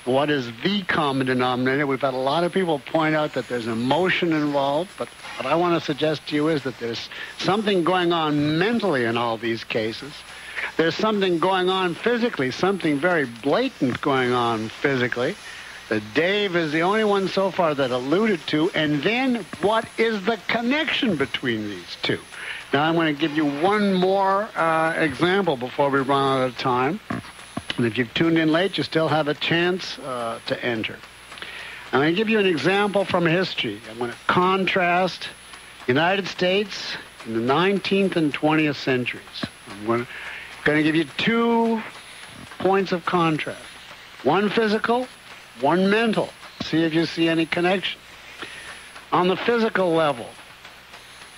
what is the common denominator. We've had a lot of people point out that there's emotion involved, but what I want to suggest to you is that there's something going on mentally in all these cases. There's something going on physically, something very blatant going on physically, that Dave is the only one so far that alluded to. And then what is the connection between these two? Now, I'm going to give you one more example before we run out of time. And if you've tuned in late, you still have a chance to enter. I'm going to give you an example from history. I'm going to contrast the United States in the 19th and 20th centuries. I'm going to give you 2 points of contrast. One physical, one mental. See if you see any connection. On the physical level,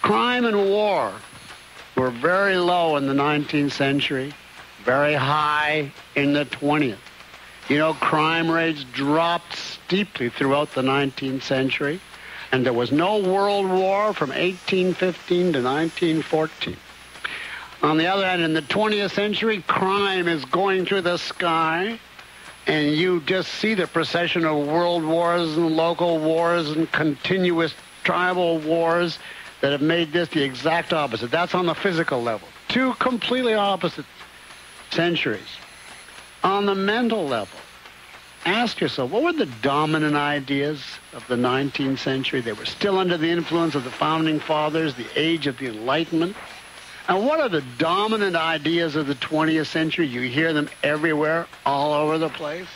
crime and war were very low in the 19th century, very high in the 20th. You know, crime rates dropped steeply throughout the 19th century, and there was no world war from 1815 to 1914. On the other hand, in the 20th century, crime is going through the sky, and you just see the procession of world wars and local wars and continuous tribal wars that have made this the exact opposite. That's on the physical level. 2 completely opposite centuries. On the mental level, ask yourself, what were the dominant ideas of the 19th century? They were still under the influence of the Founding Fathers, the age of the Enlightenment. And what are the dominant ideas of the 20th century? You hear them everywhere, all over the place.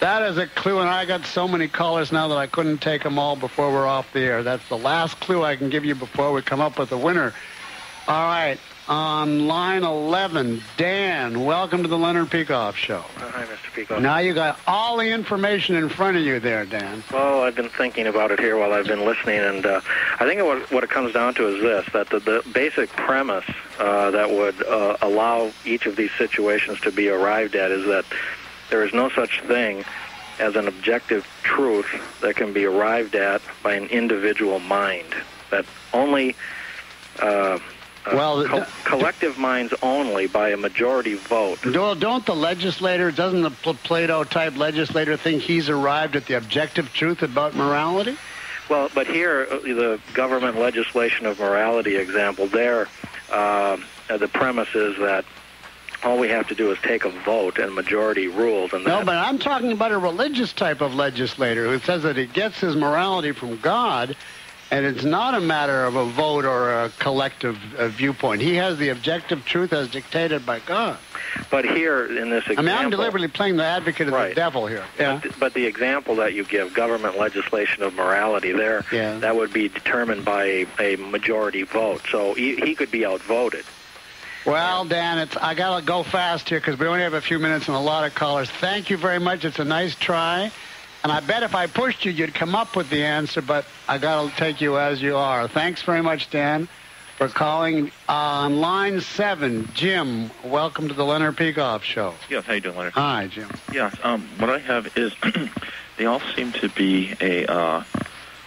That is a clue, and I got so many callers now that I couldn't take them all before we're off the air. That's the last clue I can give you before we come up with a winner. All right, on line 11, Dan, welcome to the Leonard Peikoff Show. Hi, Mr. Peikoff. Now you got all the information in front of you there, Dan. Well, I've been thinking about it here while I've been listening, and I think what it comes down to is this, that the basic premise that would allow each of these situations to be arrived at is that there is no such thing as an objective truth that can be arrived at by an individual mind. That only collective minds only by a majority vote. Don't the legislator, doesn't the Plato-type legislator think he's arrived at the objective truth about morality? Well, but here, the government legislation of morality example, there, the premise is that all we have to do is take a vote and majority rules. And no, but I'm talking about a religious type of legislator who says that he gets his morality from God, and it's not a matter of a vote or a collective viewpoint. He has the objective truth as dictated by God. But here, in this example... I'm deliberately playing the advocate of the devil here. Yeah. But the example that you give, government legislation of morality there, that would be determined by a majority vote. So he could be outvoted. Well, Dan, I got to go fast here because we only have a few minutes and a lot of callers. Thank you very much. It's a nice try. And I bet if I pushed you, you'd come up with the answer, but I got to take you as you are. Thanks very much, Dan, for calling. On line 7, Jim, welcome to the Leonard Peikoff Show. Yes, how you doing, Leonard? Hi, Jim. Yes, what I have is they all seem to be an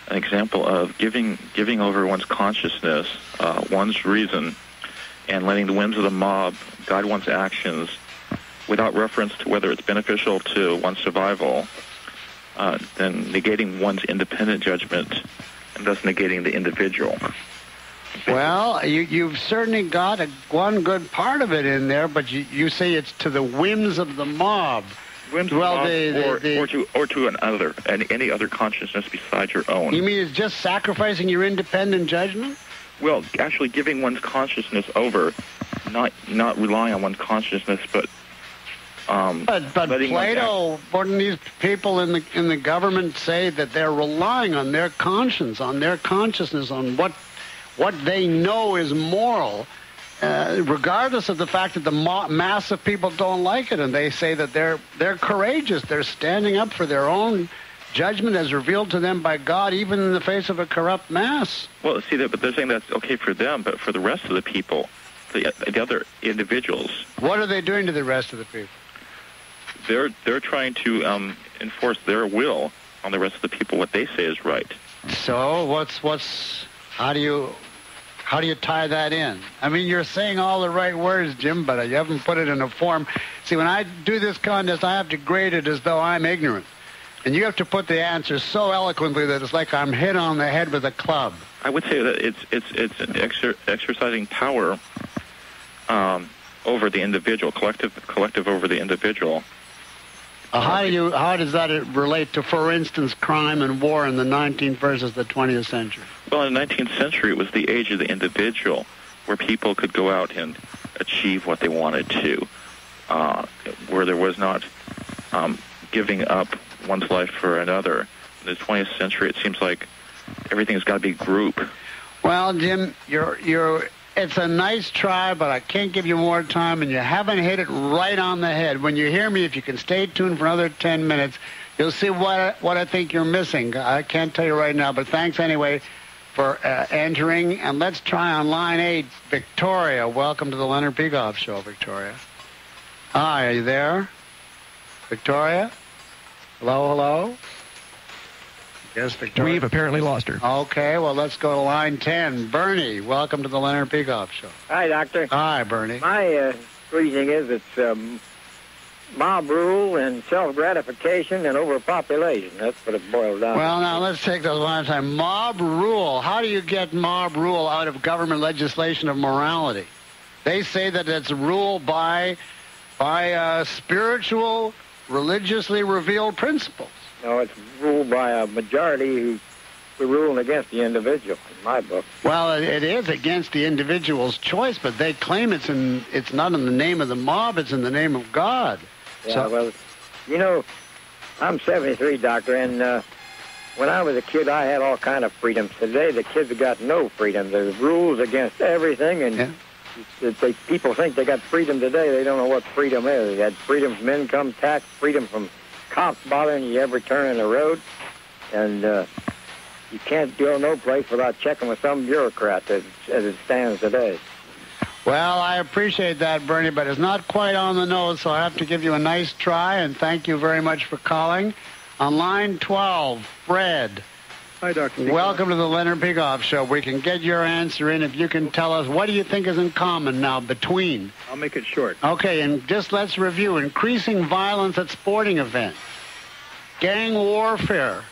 example of giving over one's consciousness, one's reason, and letting the whims of the mob guide one's actions without reference to whether it's beneficial to one's survival, then negating one's independent judgment and thus negating the individual. Well, you've certainly got one good part of it in there, but you say it's to the whims of the mob. Whims of the mob or to any other consciousness besides your own. You mean it's just sacrificing your independent judgment? Well, actually giving one's consciousness over, not relying on one's consciousness, but Plato, wouldn't these people in the government say that they're relying on their conscience, on their consciousness, on what they know is moral, regardless of the fact that the mass of people don't like it, and they say that they're courageous, they're standing up for their own judgment as revealed to them by God, even in the face of a corrupt mass. Well, see, but they're saying that's okay for them, but for the rest of the people, the other individuals. What are they doing to the rest of the people? They're trying to enforce their will on the rest of the people, what they say is right. So how do you tie that in? I mean, you're saying all the right words, Jim, but you haven't put it in a form See, when I do this contest, I have to grade it as though I'm ignorant. And you have to put the answer so eloquently that it's like I'm hit on the head with a club. I would say that it's an exercising power over the individual, collective over the individual. How does that relate to, for instance, crime and war in the 19th versus the 20th century? Well, in the 19th century, it was the age of the individual, where people could go out and achieve what they wanted to, where there was not giving up one's life for another. In the 20th century, it seems like everything's got to be group. Well, Jim, it's a nice try, but I can't give you more time, and you haven't hit it right on the head. When you hear me, if you can stay tuned for another 10 minutes, you'll see what I think you're missing. I can't tell you right now, but thanks anyway for entering. And let's try on line 8, Victoria. Welcome to the Leonard Peikoff Show, Victoria. Hi, are you there? Victoria? Hello? Yes, Victoria. We've apparently lost her. Okay, well, let's go to line 10. Bernie, welcome to the Leonard Peikoff Show. Hi, Doctor. Hi, Bernie. My reasoning is it's mob rule and self-gratification and overpopulation. That's what it boils down to. Well, now, let's take those one at a time. Mob rule. How do you get mob rule out of government legislation of morality? They say that it's ruled by spiritual, religiously revealed principles. No, it's ruled by a majority who's ruling against the individual, in my book. Well, it is against the individual's choice, but they claim it's not in the name of the mob, it's in the name of God. Yeah, well, you know, I'm 73, Doctor, and when I was a kid, I had all kind of freedoms. Today, the kids have got no freedom. There's rules against everything, and people think they got freedom today. They don't know what freedom is. They had freedom from income tax, freedom from cops bothering you every turn in the road, and you can't go no place without checking with some bureaucrat as it stands today. Well, I appreciate that, Bernie, but it's not quite on the nose, so I have to give you a nice try, and thank you very much for calling. On line 12, Fred. Hi, Dr. Welcome to the Leonard Peikoff Show. We can get your answer in if you can tell us what do you think is in common now between. I'll make it short. Okay, and just let's review. Increasing violence at sporting events, gang warfare,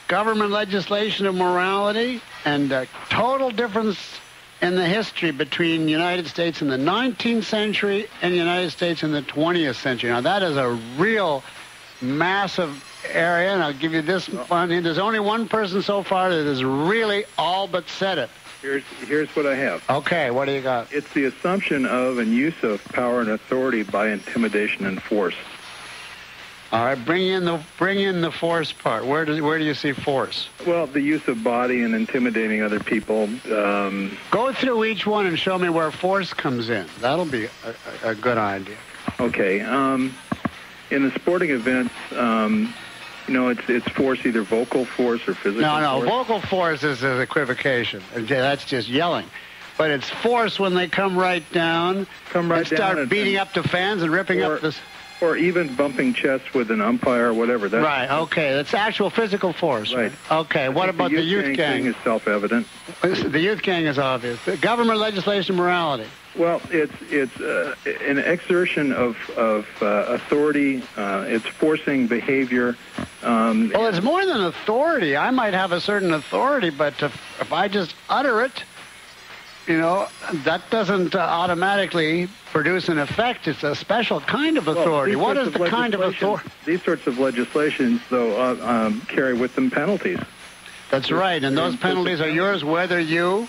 government legislation of morality, and a total difference in the history between the United States in the 19th century and the United States in the 20th century. Now, that is a real massive area, and I'll give you this one. There's only one person so far that has really all but said it. Here's what I have. Okay, what do you got? It's the assumption of and use of power and authority by intimidation and force. All right, bring in the force part. Where do you see force? Well, the use of body and intimidating other people. Go through each one and show me where force comes in. That'll be a good idea. Okay. In the sporting events, it's force, either vocal force or physical force. No, vocal force is an equivocation. That's just yelling. But it's force when they come right down and start beating up the fans and ripping up the... Or even bumping chests with an umpire or whatever. Right, okay. That's actual physical force. Right. Okay, what about the youth gang? The youth gang thing is self-evident. The youth gang is obvious. The government legislation morality. Well, it's an exertion of authority. It's forcing behavior. Well, it's more than authority. I might have a certain authority, but if I just utter it, that doesn't automatically produce an effect. It's a special kind of authority. What is the kind of authority? These sorts of legislations, though, carry with them penalties. That's right, and those penalties are yours whether you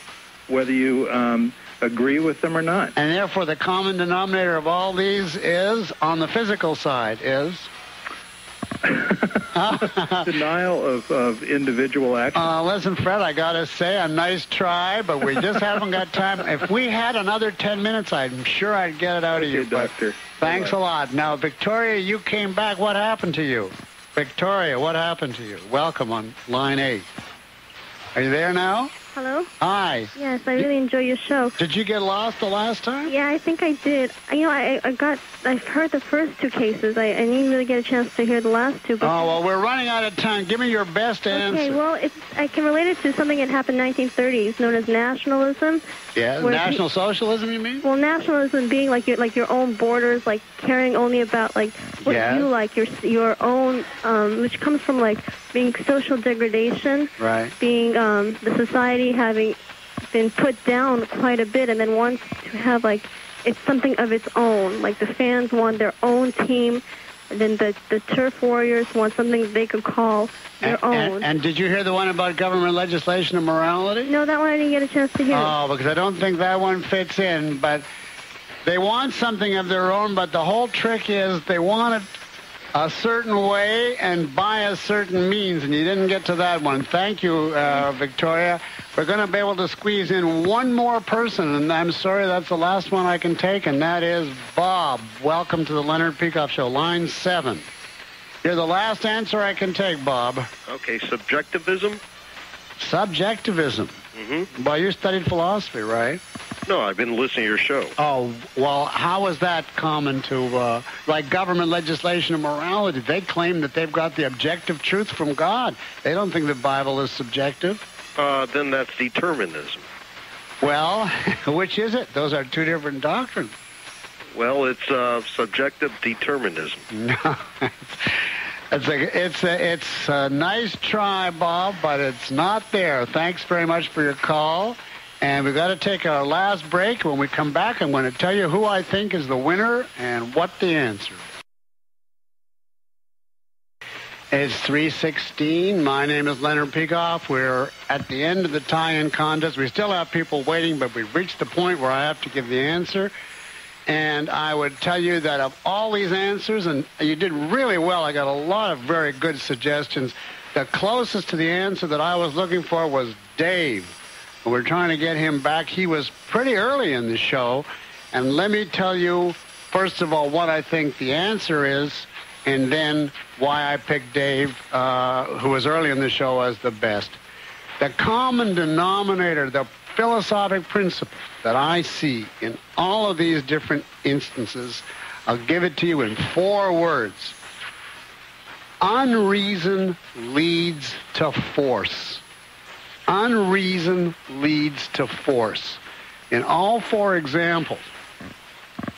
agree with them or not. And therefore, the common denominator of all these is, on the physical side, is... Denial of individual action. Listen, Fred, I got to say, a nice try, but we just haven't got time. If we had another 10 minutes, I'm sure I'd get it out of you. Doctor. Thanks a lot. Now, Victoria, you came back. What happened to you? Victoria, what happened to you? Welcome on line 8. Are you there now? Hello? Hi. Yes, I really enjoy your show. Did you get lost the last time? Yeah, I think I did. I've heard the first two cases. I didn't really get a chance to hear the last two. But well, we're running out of time. Give me your best answer. Okay, well, I can relate it to something that happened in the 1930s, known as nationalism. Yeah, National Socialism, you mean? Well, nationalism being like your own borders, like caring only about like what you like, your own, which comes from like being social degradation, right? Being the society having been put down quite a bit, and then wants to have like it's something of its own. Like the fans want their own team, and then the turf warriors want something they could call their own. And did you hear the one about government legislation and morality? No, that one I didn't get a chance to hear. Oh, because I don't think that one fits in. But they want something of their own, but the whole trick is they want it a certain way and by a certain means, and you didn't get to that one. Thank you, Victoria. We're going to be able to squeeze in one more person, and I'm sorry that's the last one I can take, and that is Bob. Welcome to the Leonard Peikoff Show, line 7. You're the last answer I can take, Bob. Okay, subjectivism? Subjectivism. Mm-hmm. Well, you studied philosophy, right? No, I've been listening to your show. Oh, well, how is that common to, like government legislation and morality? They claim that they've got the objective truth from God. They don't think the Bible is subjective. Then that's determinism. Well, which is it? Those are two different doctrines. Well, it's subjective determinism. No, it's a nice try, Bob, but it's not there. Thanks very much for your call. And we've got to take our last break. When we come back, I'm going to tell you who I think is the winner and what the answer is. It's 3:16. My name is Leonard Peikoff. We're at the end of the tie-in contest. We still have people waiting, but we've reached the point where I have to give the answer. And I would tell you that of all these answers, and you did really well, I got a lot of very good suggestions. The closest to the answer that I was looking for was Dave. We're trying to get him back. He was pretty early in the show. And let me tell you, first of all, what I think the answer is, and then why I picked Dave, who was early in the show, as the best. The common denominator, the philosophic principle that I see in all of these different instances, I'll give it to you in 4 words. Unreason leads to force. Unreason leads to force. In all 4 examples,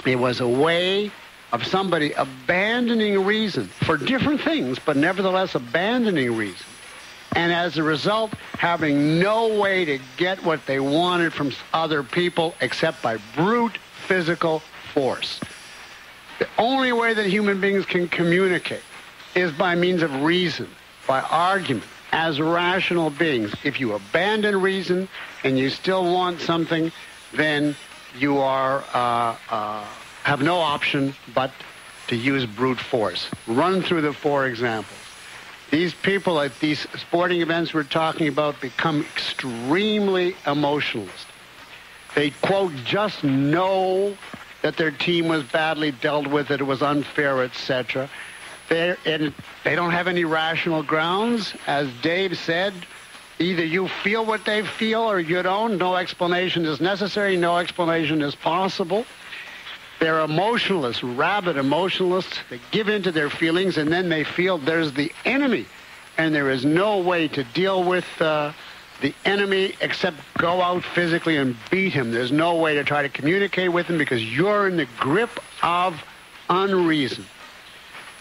it was a way of somebody abandoning reason for different things, but nevertheless abandoning reason. And as a result, having no way to get what they wanted from other people except by brute physical force. The only way that human beings can communicate is by means of reason, by argument, as rational beings. If you abandon reason and you still want something, then you are have no option but to use brute force. Run through the 4 examples. These people at these sporting events we're talking about become extremely emotionalist. They, quote, just know that their team was badly dealt with, that it was unfair, etc. They don't have any rational grounds. As Dave said, either you feel what they feel or you don't. No explanation is necessary. No explanation is possible. They're emotionalists, rabid emotionalists. They give in to their feelings, and then they feel there's the enemy, and there is no way to deal with the enemy except go out physically and beat him. There's no way to try to communicate with him because you're in the grip of unreason.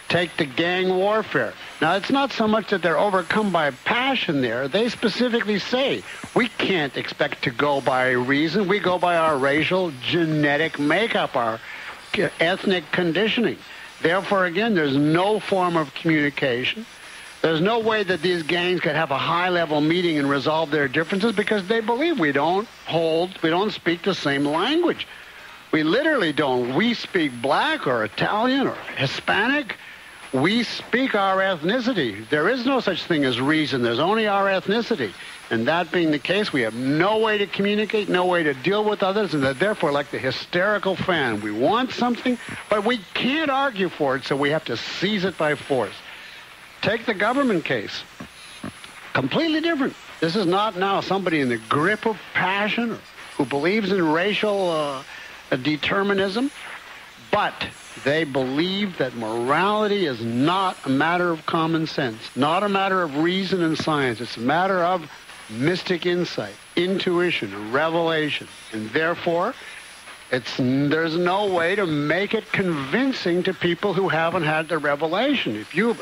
Take the gang warfare. Now, it's not so much that they're overcome by passion there. They specifically say, we can't expect to go by reason. We go by our racial, genetic makeup, our ethnic conditioning. Therefore, again, there's no form of communication. There's no way that these gangs could have a high-level meeting and resolve their differences because they believe we don't speak the same language. We literally don't. We speak black or Italian or Hispanic. We speak our ethnicity. There is no such thing as reason. There's only our ethnicity. And that being the case, we have no way to communicate, no way to deal with others, and therefore, like the hysterical fan, we want something, but we can't argue for it, so we have to seize it by force. Take the government case. Completely different. This is not now somebody in the grip of passion or who believes in racial determinism, but they believe that morality is not a matter of common sense, not a matter of reason and science. It's a matter of mystic insight, intuition, and revelation. And therefore, there's no way to make it convincing to people who haven't had the revelation. If you